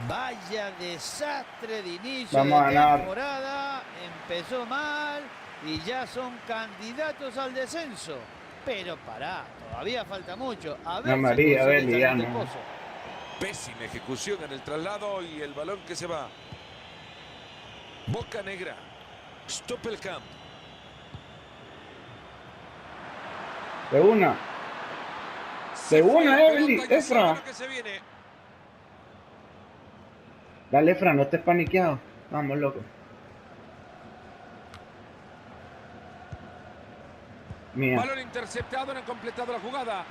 Vaya desastre de inicio Vamos a de ganar. temporada. Empezó mal y ya son candidatos al descenso. Pero pará, todavía falta mucho. A No, ver si María, consiguen Beli, ya salir del no. pozo. Pésima ejecución en el traslado y el balón que se va. Boca Negra. Stoppelkamp. De una. Se De fue una, la Evely, pelota, ya sabe Efra. lo que se viene. Dale, Efra, no estés paniqueado. Vamos, loco. Mía. Balón interceptado, no han completado la jugada.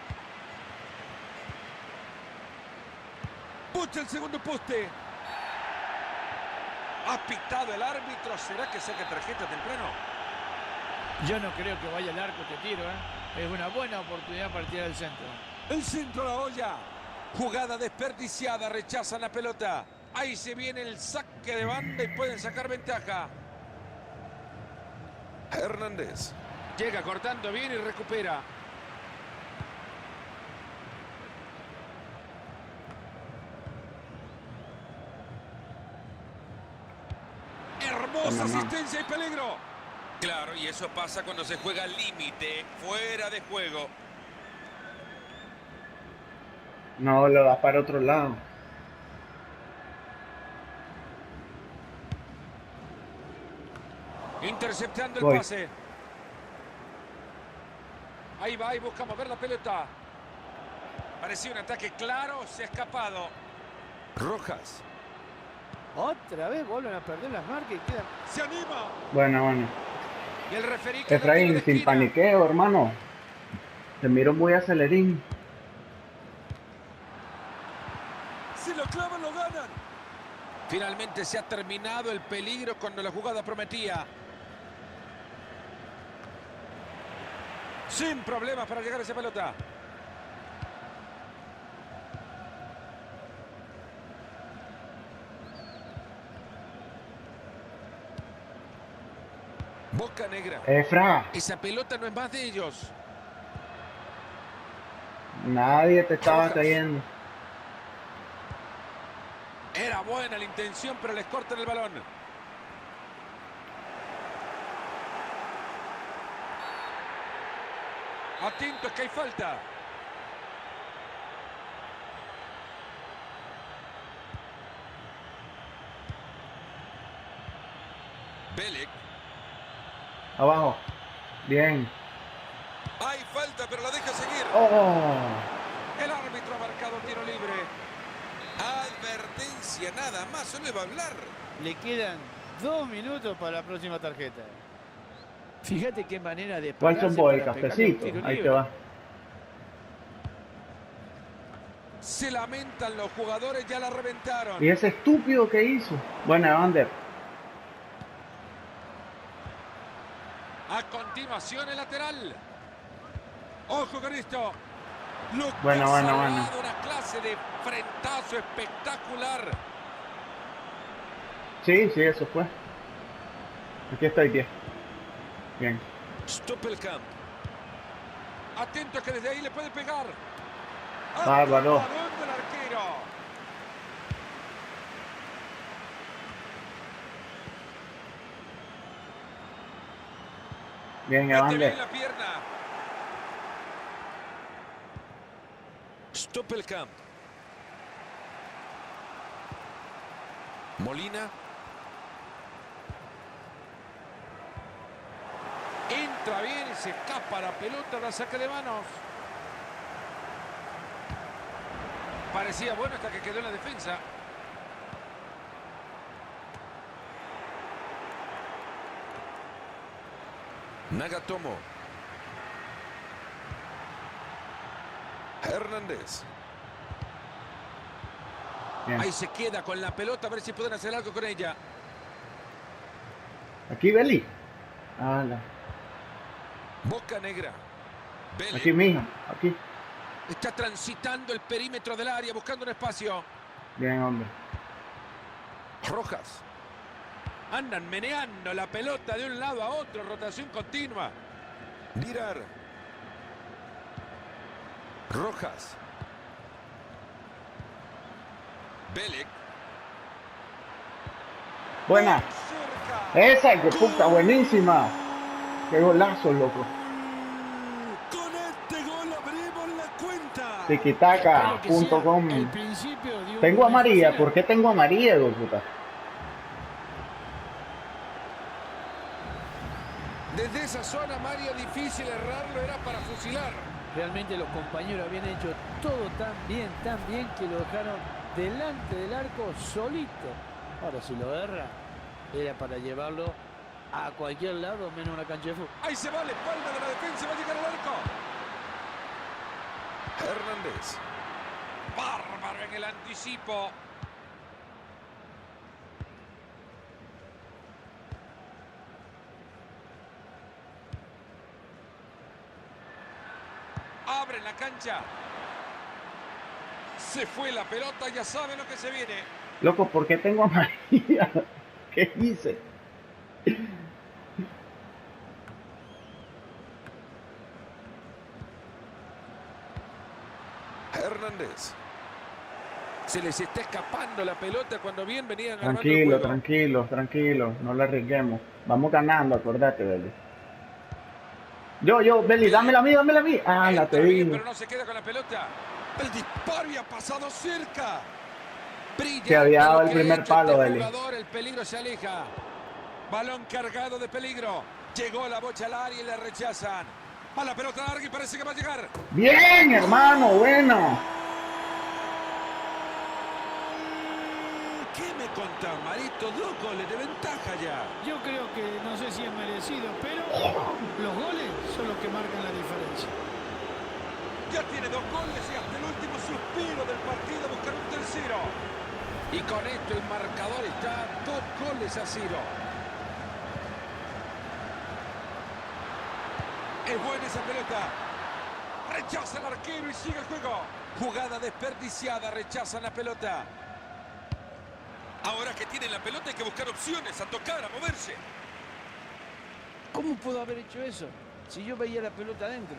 Pucha el segundo poste. Ha pitado el árbitro. ¿Será que saca tarjeta temprano? Yo no creo que vaya al arco este tiro, ¿eh? Es una buena oportunidad para tirar el centro. El centro a la olla. Jugada desperdiciada. Rechazan la pelota. Ahí se viene el saque de banda y pueden sacar ventaja. Hernández. Llega cortando bien y recupera. Hermosa asistencia y peligro. Claro, y eso pasa cuando se juega al límite, fuera de juego. No, lo das para otro lado. Interceptando el Voy. pase. Ahí va y busca mover la pelota. Parecía un ataque claro, se ha escapado. Rojas. Otra vez vuelven a perder las marcas y quedan... Se anima. Bueno. Y el referí que Efraín, sin paniqueo, hermano. Te miro muy acelerín. Si lo clavan, lo ganan. Finalmente se ha terminado el peligro cuando la jugada prometía. Sin problemas para llegar a esa pelota. Boca Negra. Efra, Esa pelota no es más de ellos. nadie te estaba Rojas. cayendo. Era buena la intención, pero les cortan el balón. Atentos que hay falta. Belek. Abajo. Bien. Hay falta, pero la deja seguir. Oh. El árbitro ha marcado tiro libre. Advertencia, nada más, solo va a hablar. Le quedan 2 minutos para la próxima tarjeta. Fíjate qué manera de ¿Cuál pararse son vos? El para pegarle un cafecito. tiro Ahí te libre. va. Se lamentan los jugadores, ya la reventaron. ¿Y ese estúpido que hizo? Buena, Ander. A continuación el lateral. Ojo con esto. Bueno. Una clase de frentazo espectacular. Sí, eso fue. Aquí estoy, tío. Bien. Stoppelkamp. Atento que desde ahí le puede pegar. Bárbaro. Balón del arquero. Bien, Mete Ander. bien la pierna. Stoppelkamp. Molina. Entra bien y se escapa la pelota, la saca de manos. Parecía bueno hasta que quedó en la defensa. Nagatomo. Hernández. Bien. Ahí se queda con la pelota, a ver si pueden hacer algo con ella. Aquí, Beli. Ala. Boca Negra. Belek. Aquí, mijo. Aquí. Está transitando el perímetro del área, buscando un espacio. Bien, hombre. Rojas. Andan meneando la pelota de un lado a otro, rotación continua. Mirar. Rojas. Belek. Buena. Cerca. Esa, que puta, buenísima. Qué golazo, loco. Con este gol abrimos la cuenta. Espero que sea Tiquitaca.com. el principio de un Tengo lunes amarilla. fascinante. ¿Por qué tengo amarilla, hijo de puta? Desde esa zona, Mario, difícil errarlo, era para fusilar. Realmente los compañeros habían hecho todo tan bien que lo dejaron delante del arco solito. Ahora si lo erra, era para llevarlo a cualquier lado menos una cancha de fútbol. Ahí se va la espalda de la defensa, va a llegar al arco. Hernández. Bárbaro en el anticipo. Abre la cancha. Se fue la pelota, ya sabe lo que se viene. Loco, ¿por qué tengo amarilla? ¿Qué hice? Hernández. Se les está escapando la pelota cuando bien venían armando el Tranquilo, juego. tranquilo, tranquilo. No la arriesguemos. Vamos ganando, acordate, Beli. Beli, dámela a mí, dámela a mí. Ah, la Entra te bien, di. pero no se queda con la pelota. El disparo y ha pasado cerca. Brillante Que había dado lo el que primer ha hecho palo, este Beli. jugador, el peligro se aleja. Balón cargado de peligro. Llegó la bocha al área y la rechazan. A la pelota larga y parece que va a llegar. Bien, hermano, bueno. ¿Qué me contás, Marito? 2 goles de ventaja ya. Yo creo que no sé si es merecido, pero los goles son los que marcan la diferencia. Ya tiene 2 goles y hasta el último suspiro del partido buscar un tercero. Y con esto el marcador está 2 goles a 0. Es buena esa pelota. Rechaza el arquero y sigue el juego. Jugada desperdiciada, rechazan la pelota. Ahora que tienen la pelota hay que buscar opciones, a tocar, a moverse. ¿Cómo puedo haber hecho eso si yo veía la pelota adentro?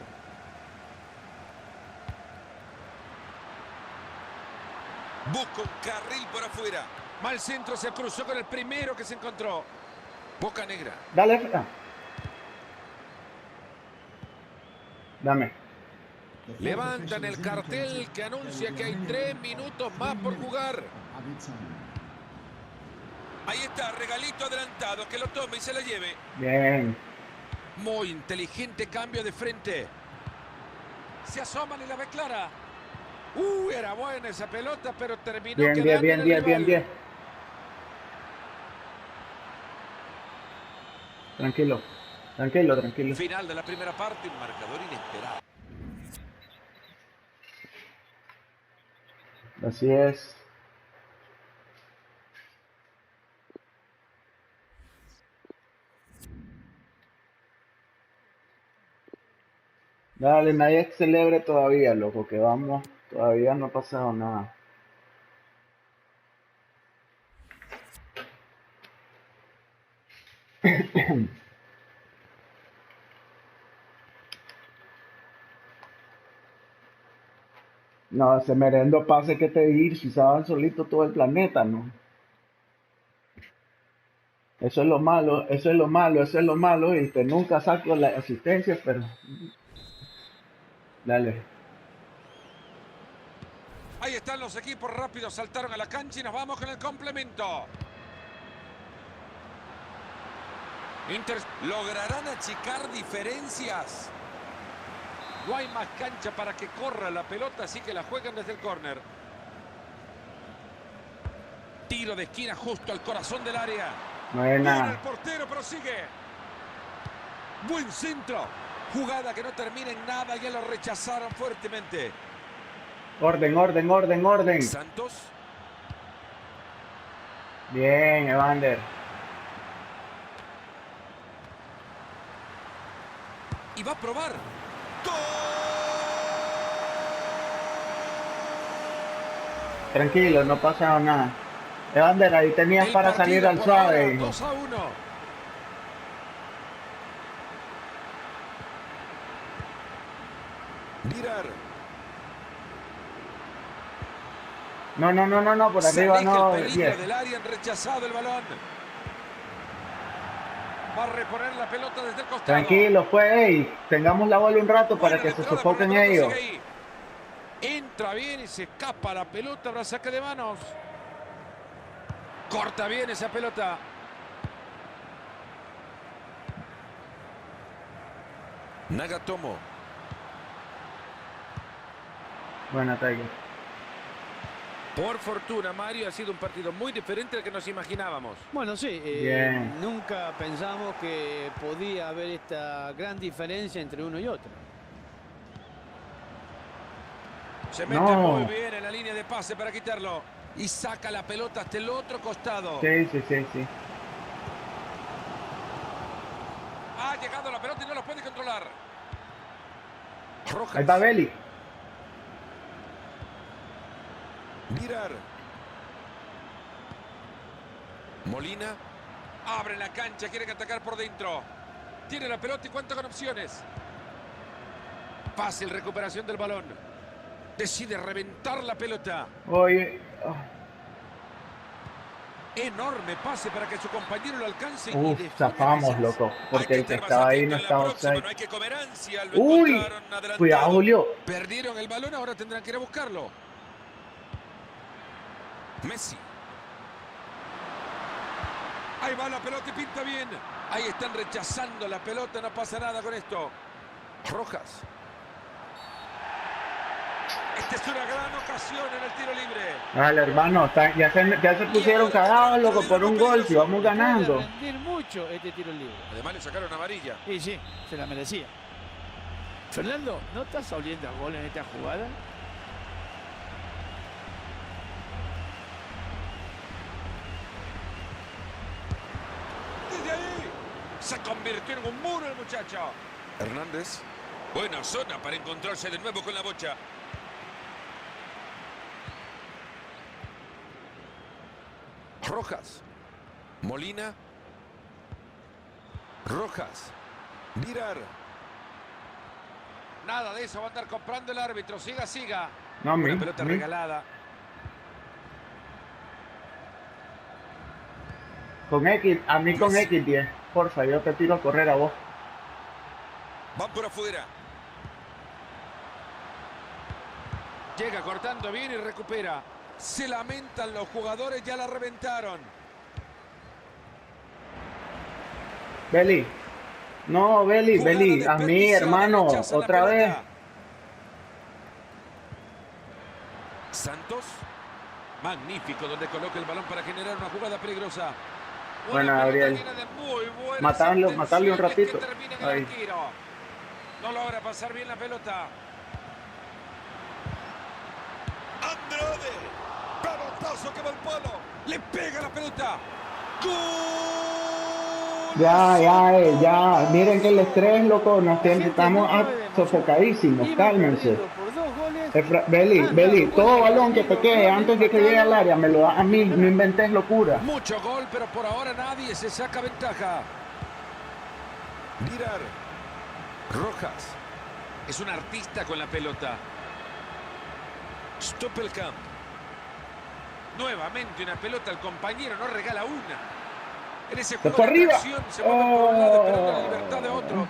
Busca un carril por afuera. Mal centro, se cruzó con el primero que se encontró. Boca Negra. Dale, Fran. Dame. Levantan el cartel que anuncia que hay 3 minutos más por jugar. Ahí está, regalito adelantado, que lo tome y se la lleve. Bien. Muy inteligente cambio de frente. Se asoman y la ve clara. Era buena esa pelota, pero terminó Bien, quedando bien, en el bien, bien, rival. bien. Tranquilo. Tranquilo, tranquilo. Final de la primera parte, un marcador inesperado. Así es. Dale, nadie celebre todavía, loco, que vamos, todavía no ha pasado nada. No, ese merendo pase que te ir si saben solito todo el planeta, ¿no? Eso es lo malo, eso es lo malo, eso es lo malo, y te nunca saco la asistencia, pero... Dale. Ahí están los equipos rápidos, saltaron a la cancha y nos vamos con el complemento. ¿Lograrán achicar diferencias? No hay más cancha para que corra la pelota, así que la juegan desde el córner. Tiro de esquina justo al corazón del área. Viene el Buena. portero, pero sigue. Buen centro. Jugada que no termina en nada, ya lo rechazaron fuertemente. Orden, orden, orden, orden. Santos. Bien, Evander. Y va a probar. ¡Gol! Tranquilo, no pasa nada. Evander, ahí tenías El para partido salir al por suave, ahora, hijo. 2-1. Mirar. No, no, no, no, no, por Se arriba aleja no. el peligro Yes. del área, han rechazado el balón. Va a reponer la pelota desde el costado. Tranquilo, pues, ey, tengamos la bola un rato para que se sofoquen ellos. Entra bien y se escapa la pelota. Habrá saque de manos. Corta bien esa pelota. Nagatomo. Buena, Tiger. Por fortuna, Mario, ha sido un partido muy diferente al que nos imaginábamos. Bueno, sí, Bien. nunca pensamos que podía haber esta gran diferencia entre uno y otro. Se mete No. muy bien en la línea de pase para quitarlo. Y saca la pelota hasta el otro costado. Sí. Ha llegado la pelota y no lo puede controlar. Rojas. Ahí va Belly. Mirar. Molina. Abre la cancha, quiere atacar por dentro. Tiene la pelota y cuenta con opciones. Fácil recuperación del balón. Decide reventar la pelota. Oye. Enorme pase para que su compañero lo alcance. Uf, y define zafamos, esas. loco. Porque Hay el que estar estaba más ahí atento no en la estaba próxima, offside. no hay que comer ansia. Lo Uy, encontraron adelantado. cuidado, Julio. Perdieron el balón, ahora tendrán que ir a buscarlo. Messi. Ahí va la pelota y pinta bien. Ahí están rechazando la pelota, no pasa nada con esto. Rojas. Esta es una gran ocasión en el tiro libre. Dale, hermano, ya se pusieron cagados, loco, por un gol. Si vamos ganando. Puede rendir mucho este tiro libre. Además le sacaron amarilla. Y sí, se la merecía. Fernando, ¿no estás oliendo a gol en esta jugada? Desde ahí se convirtió en un muro el muchacho. Hernández. Buena zona para encontrarse de nuevo con la bocha. Rojas. Molina. Rojas. Mirar. Nada de eso va a andar comprando el árbitro. Siga, siga. No, Una mi, pelota mi. regalada. Con X, a mí con X10. Porfa, yo te tiro a correr a vos. Van por afuera. Llega cortando bien y recupera. Se lamentan los jugadores, ya la reventaron. Belly. No, Belly, Jugada Belly. A mí, desperdiciada, hermano. rechaza la Otra vez. pelota. Santos. Magnífico donde coloca el balón para generar una jugada peligrosa. Buena, Una pelota Gabriel. llena de muy buenas Matarle un intenciones ratito. que termina en el Ahí. tiro. No logra pasar bien la pelota. Andrade. Pelotazo que va al palo. Le pega la pelota. ¡Gol! Ya. Miren que el estrés, loco, nos estamos sofocadísimos. Iba Cálmense. perdiendo por 2 goles. Belly, todo balón que te quede antes de que llegue al área, me lo das a mí. No inventes locura. Mucho gol, pero por ahora nadie se saca ventaja. Mirar. Rojas. Es un artista con la pelota. Stoppelkamp. Nuevamente una pelota al compañero, no regala una. En ese juego ¡Está de arriba! acción se mueve por un lado esperando la libertad de otro.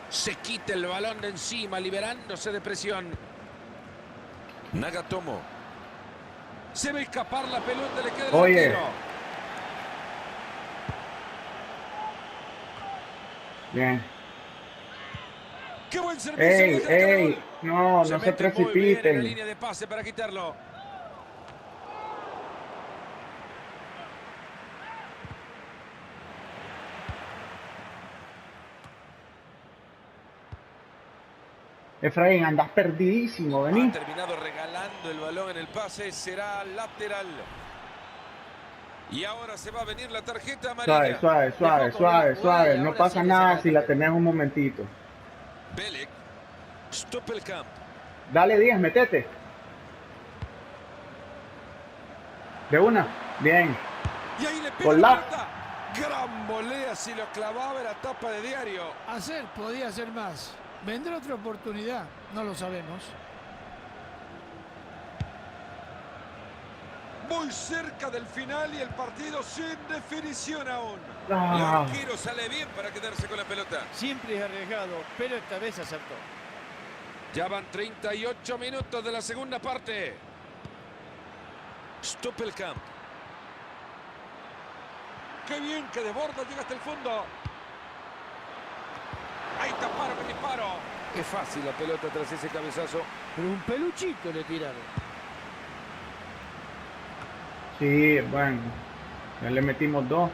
Se quita el balón de encima, liberándose de presión. Nagatomo. Se ve escapar la pelota, le queda el Oye. arquero. Bien. ¡Qué buen servicio! Ey, no se mete muy bien en la precipiten. línea de pase para quitarlo. Efraín, andas perdidísimo, vení. Ha terminado regalando el balón en el pase, será lateral. Y ahora se va a venir la tarjeta amarilla. Suave. No pasa nada si la tenés un momentito. Belek. Stoppelkamp. Dale 10, metete. De una. Bien. Y ahí le pega Con la la- pelota. Gran volea, si lo clavaba era tapa de diario. Podía hacer más. ¿Vendrá otra oportunidad? No lo sabemos. Muy cerca del final y el partido sin definición aún. El Ah, arquero sale bien para quedarse con la pelota. Siempre es arriesgado, pero esta vez acertó. Ya van 38 minutos de la segunda parte. Stoppelkamp. Qué bien que desborda, llega hasta el fondo. Ahí taparon el disparo. Es fácil la pelota tras ese cabezazo. Pero un peluchito le tiraron. sí, bueno. Ya le metimos 2.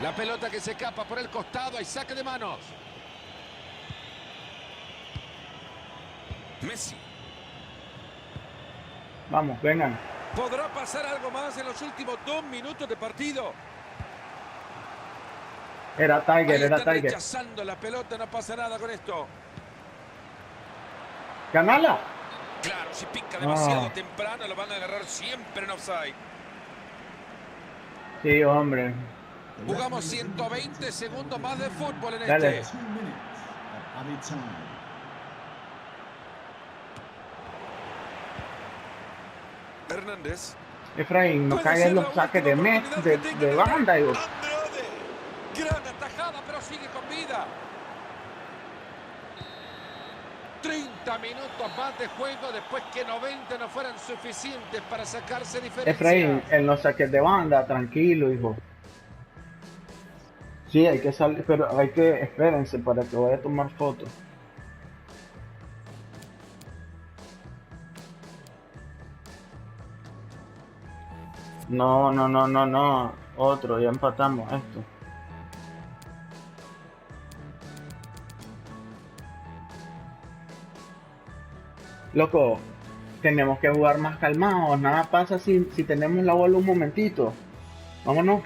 La pelota que se escapa por el costado. Hay saque de manos. Messi. Vamos, vengan. ¿Podrá pasar algo más en los últimos 2 minutos de partido? Era Ahí Tiger, era están Tiger. rechazando la pelota. No pasa nada con esto. ¡Ganala! Claro, si pica demasiado Ah. temprano lo van a agarrar siempre en offside. Sí, hombre. Jugamos 120 segundos más de fútbol en Dale. este. 2 minutes of added time. Hernández. Efraín, no Puede caigan ser la los saques última de oportunidad que tenga de el banda. Digo. Andrade. Gran atajada, pero sigue con vida. 30 minutos más de juego después que 90 no fueran suficientes para sacarse diferencia. Efraín, en los saques de banda, tranquilo, hijo. Sí, hay que salir, pero hay que, espérense para que vaya a tomar fotos. No, no, no, no, no. Otro, ya empatamos esto. Loco, tenemos que jugar más calmados. Nada pasa si tenemos la bola un momentito. Vámonos.